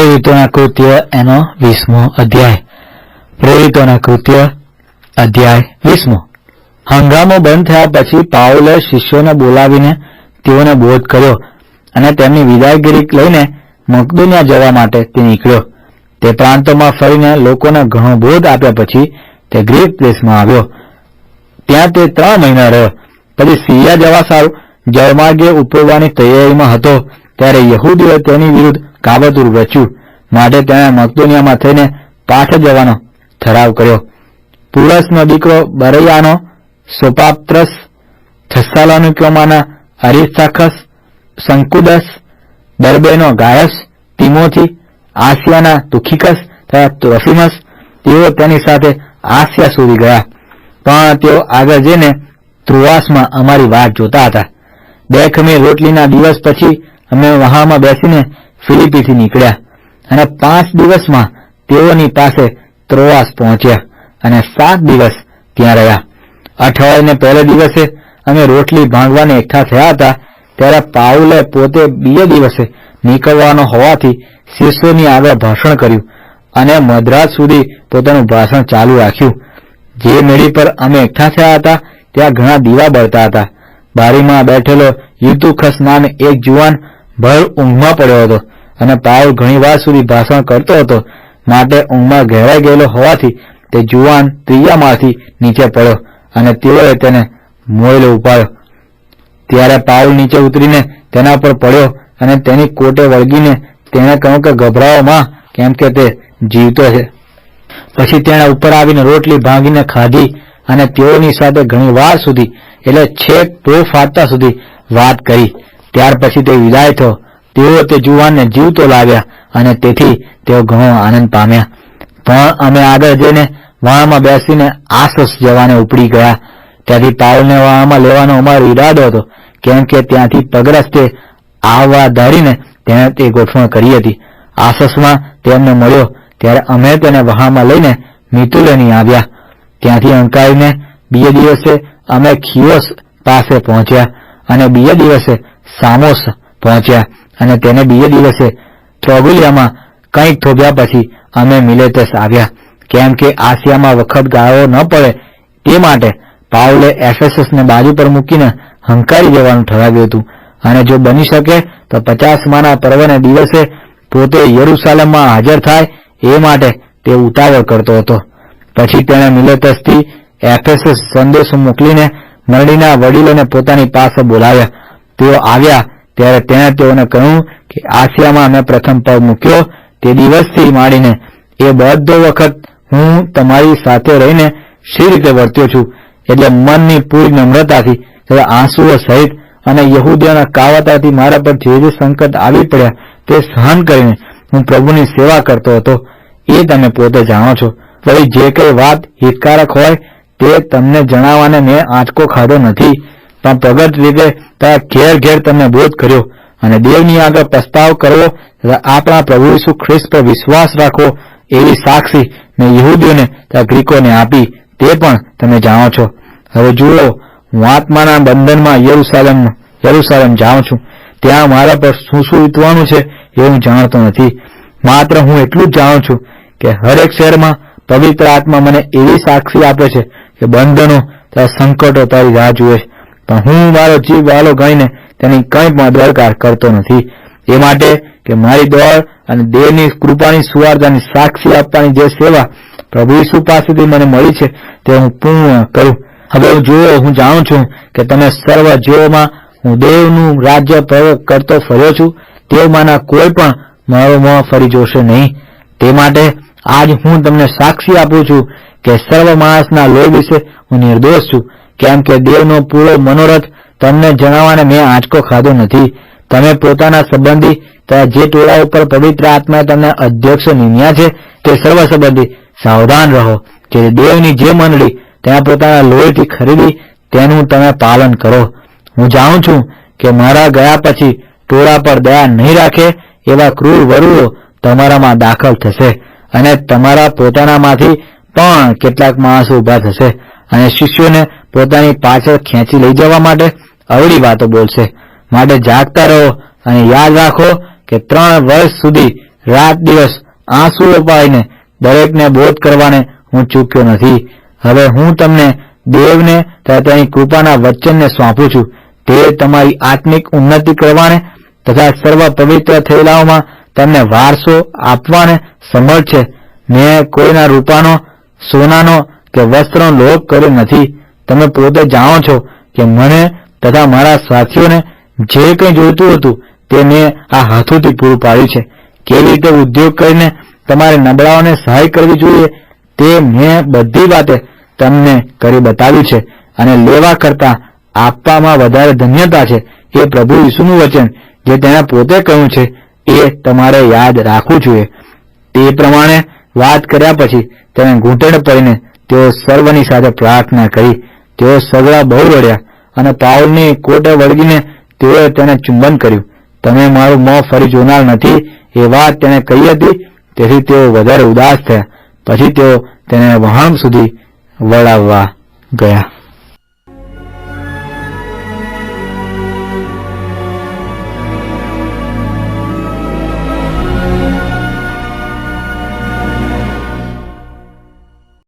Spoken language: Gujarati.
પ્રેરિતોના કૃત્ય એનો 20મો અધ્યાય. પ્રેરિતોના કૃત્ય અધ્યાય 20મો. હંગામો બંધ થયા પછી પાઉલે શિષ્યોને બોલાવીને તેઓને બોધ કર્યો અને તેમની વિદાયગીરી લઈને મકદુનિયા જવા માટે તે નીકળ્યો. તે પ્રાંતોમાં ફરીને લોકોને ઘણો બોધ આપ્યા પછી તે ગ્રીક દેશમાં આવ્યો. ત્યાં તે 3 મહિના રહ્યો. પછી સિરિયા જવા સારું જળમાર્ગે ઉપડવાની તૈયારીમાં હતો ત્યારે યહૂદીઓએ તેની વિરુદ્ધ કાવતરું રચ્યું. માટે તેણે મકદુનિયામાં થઈને પાછળ જવાનો ઠરાવ કર્યો. પુલસનો દીકરો બરૈયાનો, સોપાત્રસ, થેસ્સાલોનિકમાંના અરિસ્તાર્ખસ, સંકુદસ, દર્બેનો ગાયસ, તિમોથી, આસિયાના તુખિકસ તથા ત્રોફિમસ, તેઓ તેની સાથે આસિયા સુધી ગયા. પણ તેઓ આગળ જઈને ત્રોઆસમાં અમારી વાટ જોતા હતા. 2 ખમીર રોટલીના દિવસ પછી અમે વહાણમાં બેસીને ફિલિપીથી નીકળ્યા અને 5 દિવસમાં તેઓની પાસે ત્રોઆસ પહોંચ્યા અને 7 દિવસ ત્યાં રહ્યા. અઠવાડિયાને પહેલે દિવસે અમે રોટલી ભાંગવાને એકઠા થયા હતા ત્યારે પાઉલે પોતે બીજે દિવસે નીકળવાનો હોવાથી શિષ્યોની આગળ ભાષણ કર્યું અને મધરાત સુધી પોતાનું ભાષણ ચાલુ રાખ્યું. જે મેળી પર અમે એકઠા થયા હતા ત્યાં ઘણા દીવા બળતા હતા. બારીમાં બેઠેલો યુતુખસ નામે એક જુવાન ભર ઊંઘમાં પડ્યો હતો અને પાઉલ ઘણી વાર સુધી ભાષણ કરતો હતો માટે ઊંઘમાં ઘેરાઈ ગયેલો હોવાથી તે જુવાન 3જા માળથી નીચે પડ્યો અને તેઓએ તેને મોયલો ઉપાડ્યો. ત્યારે પાઉલ નીચે ઉતરીને તેના પર પડ્યો અને તેની કોટે વળગીને તેણે કહ્યું કે ગભરાઓ માં, કેમ કે તે જીવતો છે. પછી તેણે ઉપર આવીને રોટલી ભાંગીને ખાધી અને તેઓની સાથે ઘણી વાર સુધી એટલે છેક પો ફાટતા સુધી વાત કરી. ત્યાર પછી તે વિદાય થયો. તેઓ તે જુવાનને જીવતો લાવ્યા અને તેથી તેઓ ઘણો આનંદ પામ્યા. પણ અમે આગળ જઈને વહાણમાં બેસીને આસોસ જવાને ઉપડી ગયા. ત્યાંથી પાઉલને વહાણમાં લેવાનો અમારો ઈરાદો હતો, કેમ કે ત્યાંથી પગરસ્તે આવવા ધારીને તેણે તે ગોઠવણ કરી હતી. આસોસમાં તેમને મળ્યો ત્યારે અમે તેને વહાણમાં લઈને મિતુલેની આવ્યા. ત્યાંથી અંકારીને બીજે દિવસે અમે ખિયોસ પાસે પહોંચ્યા અને બીજે દિવસે સામોસ પહોંચ્યા અને તેને બીજે દિવસે ટ્રોગુલિયામાં કંઈક થોભ્યા પછી અમે મિલેતસ આવ્યા, કેમ કે આસિયામાં વખત ગાળવો ન પડે તે માટે પાઉલે એફેસસને બાજુ પર મૂકીને હંકારી જવાનું ઠરાવ્યું હતું અને જો બની શકે તો 50માના પર્વને દિવસે પોતે યરૂશાલેમમાં હાજર થાય એ માટે તે ઉતાવળ કરતો હતો. પછી તેણે મિલેતસથી એફેસસ સંદેશો મોકલીને મંડળીના વડીલોને પોતાની પાસે બોલાવ્યા. તેઓ આવ્યા ત્યારે તેણે તેઓને કહ્યું કે આસિયામાં મેં પ્રથમ પગ મૂક્યો તે દિવસથી માંડીને એ બધો વખત હું તમારી સાથે રહીને શી રીતે વર્ત્યો છું, એટલે મનની પૂરી નમ્રતાથી તથા આંસુઓ સહિત અને યહૂદીઓના કાવતરાથી મારા પર જે સંકટ આવી પડ્યા તે સહન કરીને હું પ્રભુની સેવા કરતો હતો એ તમે પોતે જાણો છો. વળી જે કઈ વાત હિતકારક હોય તે તમને જણાવવાને મેં આંચકો ખાધો નથી, પણ પ્રગટ રીતે ઘેર ઘેર તમને બોધ કર્યો અને દેવની આગળ પ્રસ્તાવ કરવો તથા આપણા પ્રભુ ઈસુ ખ્રિસ્ત પર વિશ્વાસ રાખવો એવી સાક્ષી મેં યહૂદીઓને તથા ગ્રીકોને આપી તે પણ તમે જાણો છો. હવે જુઓ, હું આત્માના બંધનમાં યરૂશાલેમ જાઉં છું. ત્યાં મારા પર શું વીતવાનું છે એ હું જાણતો નથી. માત્ર હું એટલું જ જાણું છું કે હરેક શહેરમાં પવિત્ર આત્મા મને એવી સાક્ષી આપે છે કે બંધનો તથા સંકટો તારી રાહ જુએ છે, પણ હું મારો જીવ વાલો ગણીને તેની કંઈ પણ દરકાર કરતો નથી. એ માટે કે મારી દોડ અને દેવની કૃપાની સુવાર્તાની સાક્ષી આપવાની જે સેવા પ્રભુ ઈસુ પાસેથી મને મળી છે તે હું પૂર્ણ કરું. હવે જુઓ, હું જાણું છું કે તમે સર્વ જીવોમાં હું દેવનું રાજ્ય કરતો ફર્યો છું, તેમાંના કોઈ પણ મારો મોં ફરી જોશે નહીં. તે માટે આજ હું તમને સાક્ષી આપું છું કે સર્વ માણસના લોહી વિશે હું નિર્દોષ છું, કેમ કે દેવનો પૂરો મનોરથ તમને જણાવવાને મેં આંચકો ખાધો નથી. તમે પોતાના સંબંધી તથા જે ટોળા ઉપર પવિત્ર આત્માએ તમને અધ્યક્ષ નિમ્યા છે તે સર્વ સંબંધી સાવધાન રહો કે દેવની જે મંડળી ત્યાં પોતાના લોહીથી ખરીદી તેનું તમે પાલન કરો. હું જાણું છું કે મારા ગયા પછી ટોળા પર દયા નહીં રાખે એવા ક્રૂર વરુઓ તમારામાં દાખલ થશે અને તમારા પોતાનામાંથી પણ કેટલાક માણસો ઉભા થશે અને શિષ્યોને પોતાની પાછળ ખેંચી લઈ જવા માટે અવળી વાતો બોલશે. માટે જાગતા રહો અને યાદ રાખો કે 3 વર્ષ સુધી રાત દિવસ આંસુઓ પાડીને દરેકને બોધ કરવાને હું ચૂક્યો નથી. હવે હું તમને દેવને તથા તેની કૃપાના વચનને સોંપું છું. તે તમારી આત્મિક ઉન્નતિ કરવાને તથા સર્વ પવિત્ર થયેલાઓમાં તમને વારસો આપવાને સમર્થ છે. મેં કોઈના રૂપાનો, સોનાનો કે વસ્ત્રનો લોભ કર્યો નથી. તમે પોતે જાણો છો કે મને તથા મારા સાથીઓને જે કંઈ જોઈતું હતું તે મેં આ હાથોથી પૂરું પાડ્યું છે. કેવી રીતે ઉદ્યોગ કરીને તમારે નબળાઓને સહાય કરવી જોઈએ તે મેં બધી વાતે તમને કરી બતાવ્યું છે. અને લેવા કરતાં આપવામાં વધારે ધન્યતા છે. એ પ્રભુ ઈસુનું વચન જે તેણે પોતે કહ્યું છે એ તમારે યાદ રાખવું જોઈએ. તે પ્રમાણે વાત કર્યા પછી તેણે ઘૂંટણ પડીને તેઓ સર્વની સાથે પ્રાર્થના કરી. તેઓ સગળા બહુ રડ્યા અને પાઉલની કોટે વળગીને તેઓએ તેને ચુંબન કર્યું. તમે મારું મોં ફરી જોનાર નથી એ વાત તેણે કહી હતી. તેથી તેઓ વધારે ઉદાસ થયા. પછી તેઓ તેને વહાણ સુધી વળાવવા ગયા.